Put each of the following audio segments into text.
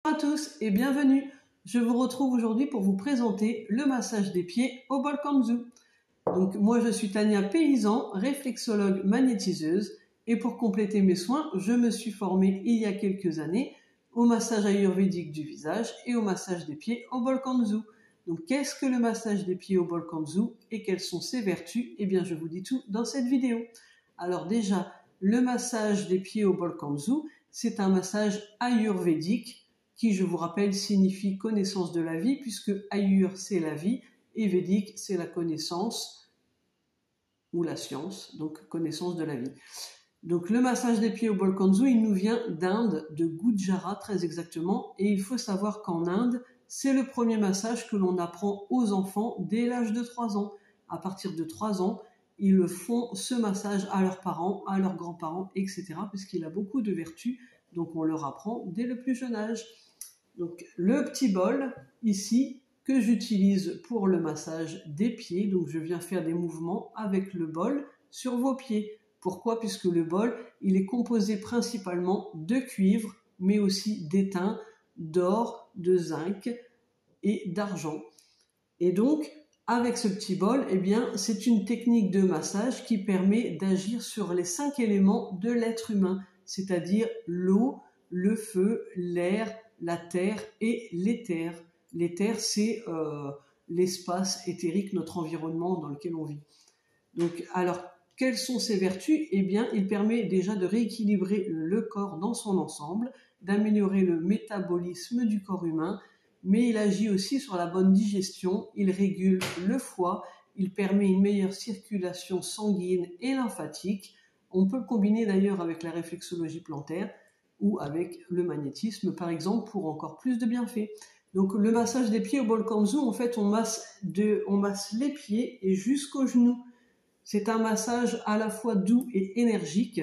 Bonjour à tous et bienvenue. Je vous retrouve aujourd'hui pour vous présenter le massage des pieds au bol kanzu. Donc moi je suis Tania Paysan, réflexologue magnétiseuse et pour compléter mes soins, je me suis formée il y a quelques années au massage ayurvédique du visage et au massage des pieds au bol kanzu. Donc qu'est-ce que le massage des pieds au bol kanzu et quelles sont ses vertus? Eh bien je vous dis tout dans cette vidéo. Alors déjà, le massage des pieds au bol kanzu, c'est un massage ayurvédique qui, je vous rappelle, signifie connaissance de la vie, puisque Ayur, c'est la vie, et Védique, c'est la connaissance ou la science, donc connaissance de la vie. Donc le massage des pieds au bol kanzu, il nous vient d'Inde, de Gujarat très exactement, et il faut savoir qu'en Inde, c'est le premier massage que l'on apprend aux enfants dès l'âge de 3 ans. À partir de 3 ans, ils font ce massage à leurs parents, à leurs grands-parents, etc., puisqu'il a beaucoup de vertus, donc on leur apprend dès le plus jeune âge. Donc le petit bol ici que j'utilise pour le massage des pieds, donc je viens faire des mouvements avec le bol sur vos pieds. Pourquoi? Puisque le bol, il est composé principalement de cuivre, mais aussi d'étain, d'or, de zinc et d'argent. Et donc, avec ce petit bol, eh bien, c'est une technique de massage qui permet d'agir sur les 5 éléments de l'être humain, c'est-à-dire l'eau, le feu, l'air, la terre et l'éther. L'éther, c'est l'espace éthérique, notre environnement dans lequel on vit. Donc, alors, quelles sont ses vertus? Eh bien, il permet déjà de rééquilibrer le corps dans son ensemble, d'améliorer le métabolisme du corps humain, mais il agit aussi sur la bonne digestion, il régule le foie, il permet une meilleure circulation sanguine et lymphatique. On peut le combiner d'ailleurs avec la réflexologie plantaire ou avec le magnétisme, par exemple, pour encore plus de bienfaits. Donc le massage des pieds au bol kanzu, en fait, on masse les pieds et jusqu'aux genoux. C'est un massage à la fois doux et énergique,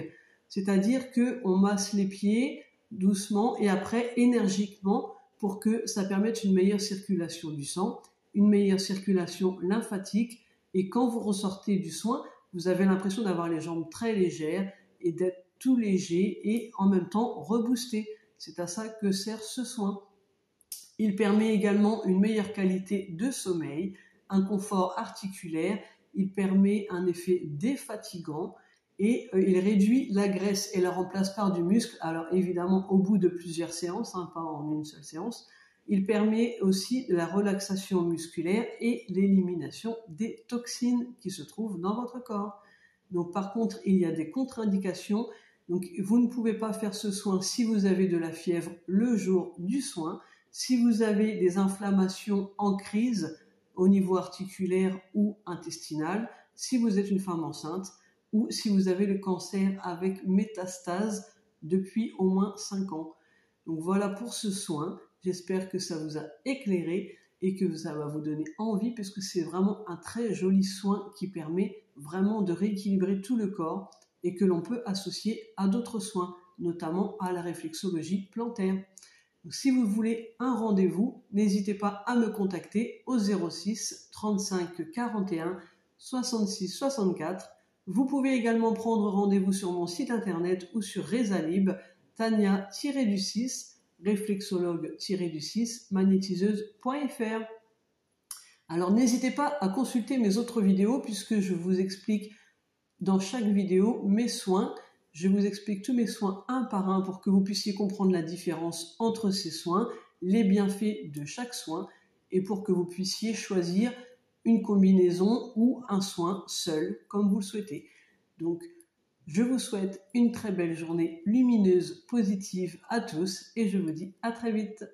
c'est-à-dire qu'on masse les pieds doucement et après énergiquement pour que ça permette une meilleure circulation du sang, une meilleure circulation lymphatique, et quand vous ressortez du soin, vous avez l'impression d'avoir les jambes très légères et d'être tout léger et en même temps reboosté. C'est à ça que sert ce soin. Il permet également une meilleure qualité de sommeil, un confort articulaire, il permet un effet défatigant et il réduit la graisse et la remplace par du muscle. Alors évidemment au bout de plusieurs séances, pas en une seule séance. Il permet aussi la relaxation musculaire et l'élimination des toxines qui se trouvent dans votre corps. Donc par contre, il y a des contre-indications. Donc vous ne pouvez pas faire ce soin si vous avez de la fièvre le jour du soin, si vous avez des inflammations en crise au niveau articulaire ou intestinal, si vous êtes une femme enceinte ou si vous avez le cancer avec métastase depuis au moins 5 ans. Donc voilà pour ce soin. J'espère que ça vous a éclairé et que ça va vous donner envie, puisque c'est vraiment un très joli soin qui permet vraiment de rééquilibrer tout le corps et que l'on peut associer à d'autres soins, notamment à la réflexologie plantaire. Donc, si vous voulez un rendez-vous, n'hésitez pas à me contacter au 06 35 41 66 64. Vous pouvez également prendre rendez-vous sur mon site internet ou sur Rezalib, Tania-6, réflexologue-6, magnétiseuse.fr. Alors n'hésitez pas à consulter mes autres vidéos puisque je vous explique dans chaque vidéo mes soins. Je vous explique tous mes soins un par un pour que vous puissiez comprendre la différence entre ces soins, les bienfaits de chaque soin et pour que vous puissiez choisir une combinaison ou un soin seul comme vous le souhaitez. Donc je vous souhaite une très belle journée lumineuse, positive à tous et je vous dis à très vite.